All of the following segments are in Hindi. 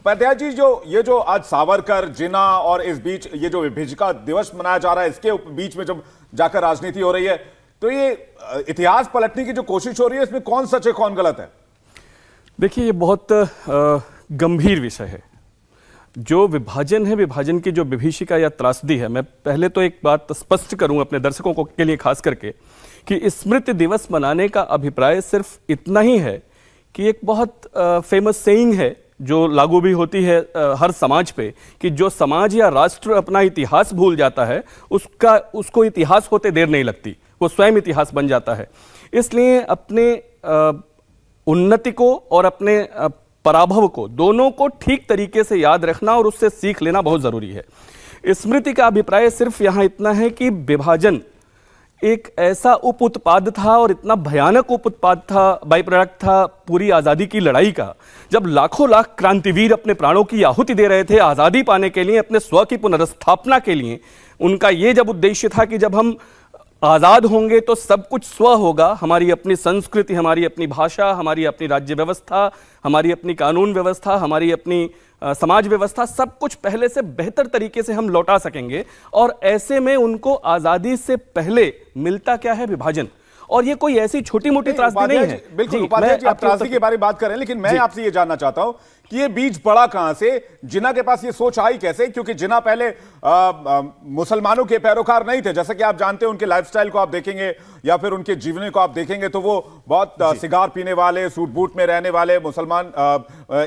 उपाध्याय जी, जो ये जो आज सावरकर, जिन्ना और इस बीच ये जो विभीषिका दिवस मनाया जा रहा है, इसके बीच में जब जाकर राजनीति हो रही है, तो ये इतिहास पलटने की जो कोशिश हो रही है, इसमें कौन सच है कौन गलत है? देखिए, ये बहुत गंभीर विषय है। जो विभाजन है, विभाजन की जो विभीषिका या त्रासदी है, मैं पहले तो एक बात स्पष्ट करूं अपने दर्शकों को के लिए खास करके कि स्मृति दिवस मनाने का अभिप्राय सिर्फ इतना ही है कि एक बहुत फेमस सेइंग है जो लागू भी होती है हर समाज पे, कि जो समाज या राष्ट्र अपना इतिहास भूल जाता है उसको इतिहास होते देर नहीं लगती, वो स्वयं इतिहास बन जाता है। इसलिए अपने उन्नति को और अपने पराभव को, दोनों को ठीक तरीके से याद रखना और उससे सीख लेना बहुत जरूरी है। स्मृति का अभिप्राय सिर्फ यहाँ इतना है कि विभाजन एक ऐसा उप उत्पाद था और इतना भयानक उप उत्पाद था, बाई प्रोडक्ट था पूरी आज़ादी की लड़ाई का, जब लाखों लाख क्रांतिवीर अपने प्राणों की आहुति दे रहे थे आज़ादी पाने के लिए, अपने स्व की पुनर्स्थापना के लिए। उनका ये जब उद्देश्य था कि जब हम आज़ाद होंगे तो सब कुछ स्व होगा, हमारी अपनी संस्कृति, हमारी अपनी भाषा, हमारी अपनी राज्य व्यवस्था, हमारी अपनी कानून व्यवस्था, हमारी अपनी समाज व्यवस्था, सब कुछ पहले से बेहतर तरीके से हम लौटा सकेंगे। और ऐसे में उनको आज़ादी से पहले मिलता क्या है? विभाजन। और ये कोई ऐसी छोटी मोटी त्रासदी नहीं है। बिल्कुल उपाध्याय जी, आप त्रासदी के बारे में बात कर रहे हैं, लेकिन मैं आपसे ये जानना चाहता हूं कि ये बीज पड़ा कहां से? जिन्ना के पास ये सोच आई कैसे? क्योंकि जिन्ना पहले मुसलमानों के पैरोकार नहीं थे। जैसा कि आप जानते हैं, उनके लाइफस्टाइल को आप देखेंगे या फिर उनके जीवनी को आप देखेंगे तो वो बहुत सिगार पीने वाले, सूट बूट में रहने वाले, मुसलमान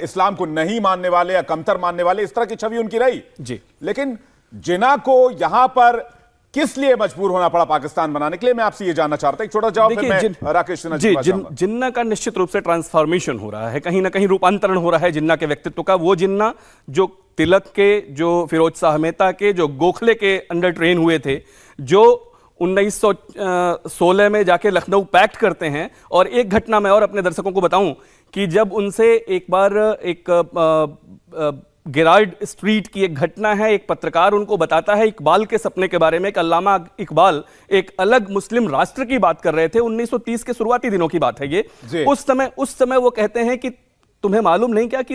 इस्लाम को नहीं मानने वाले या कमतर मानने वाले, इस तरह की छवि उनकी रही जी। लेकिन जिन्ना को यहां पर किस लिए मजबूर होना पड़ा पाकिस्तान बनाने के लिए? मैं आपसे ये जानना चाहता हूं। एक छोटा जवाब फिर मैं राकेश सिन्हा जी। जिन्ना का निश्चित रूप से ट्रांसफॉर्मेशन हो रहा है, कहीं ना कहीं रूपांतरण हो रहा है जिन्ना के व्यक्तित्व का। वो जिन्ना जो तिलक के, जो फिरोज शाह मेहता के, जो गोखले के अंडर ट्रेन हुए थे, जो 1916 में जाके लखनऊ पैक्ट करते हैं। और एक घटना मैं और अपने दर्शकों को बताऊं कि जब उनसे एक बार एक गेराल्ड स्ट्रीट की एक घटना है, एक पत्रकार उनको बताता है इकबाल के सपने के बारे में। एक अल्लामा इकबाल एक अलग मुस्लिम राष्ट्र की बात कर रहे थे, 1930 के शुरुआती दिनों की बात है ये। उस समय वो कहते हैं कि तुम्हें मालूम नहीं क्या कि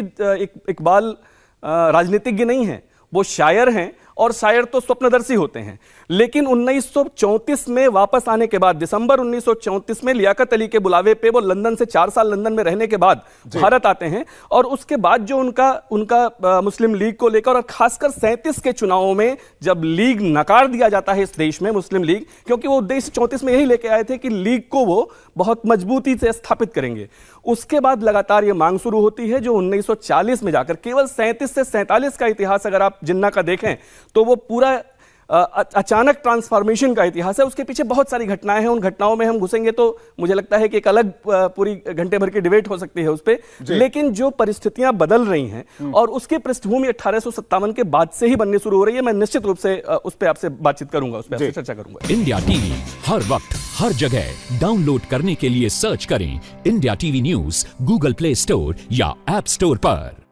इकबाल राजनीतिज्ञ नहीं है, वो शायर हैं, और शायर तो स्वप्नदर्शी होते हैं। लेकिन 1934 में वापस आने के बाद, दिसंबर 1934 में लियाकत अली के बुलावे पे वो लंदन से 4 साल लंदन में रहने के बाद भारत आते हैं। और उसके बाद जो उनका मुस्लिम लीग को लेकर, और खासकर 37 के चुनावों में जब लीग नकार दिया जाता है इस देश में, मुस्लिम लीग, क्योंकि वो उद्देश्य 34 में यही लेके आए थे कि लीग को वो बहुत मजबूती से स्थापित करेंगे। उसके बाद लगातार ये मांग शुरू होती है, जो 1940 में जाकर, केवल 37 से 47 का इतिहास अगर आप जिन्ना का देखें तो वो पूरा अचानक ट्रांसफॉर्मेशन का इतिहास है। उसके पीछे बहुत सारी घटनाएं हैं, उन घटनाओं में हम घुसेंगे तो मुझे लगता है कि एक अलग पूरी घंटे भर की डिबेट हो सकती है उस पे। लेकिन जो परिस्थितियां बदल रही हैं और उसकी पृष्ठभूमि 1857 के बाद से ही बननी शुरू हो रही है, मैं निश्चित रूप से उस पर आपसे बातचीत करूंगा, उस पर चर्चा करूंगा। इंडिया टीवी हर वक्त हर जगह डाउनलोड करने के लिए सर्च करें India TV news Google play store या ऐप स्टोर पर।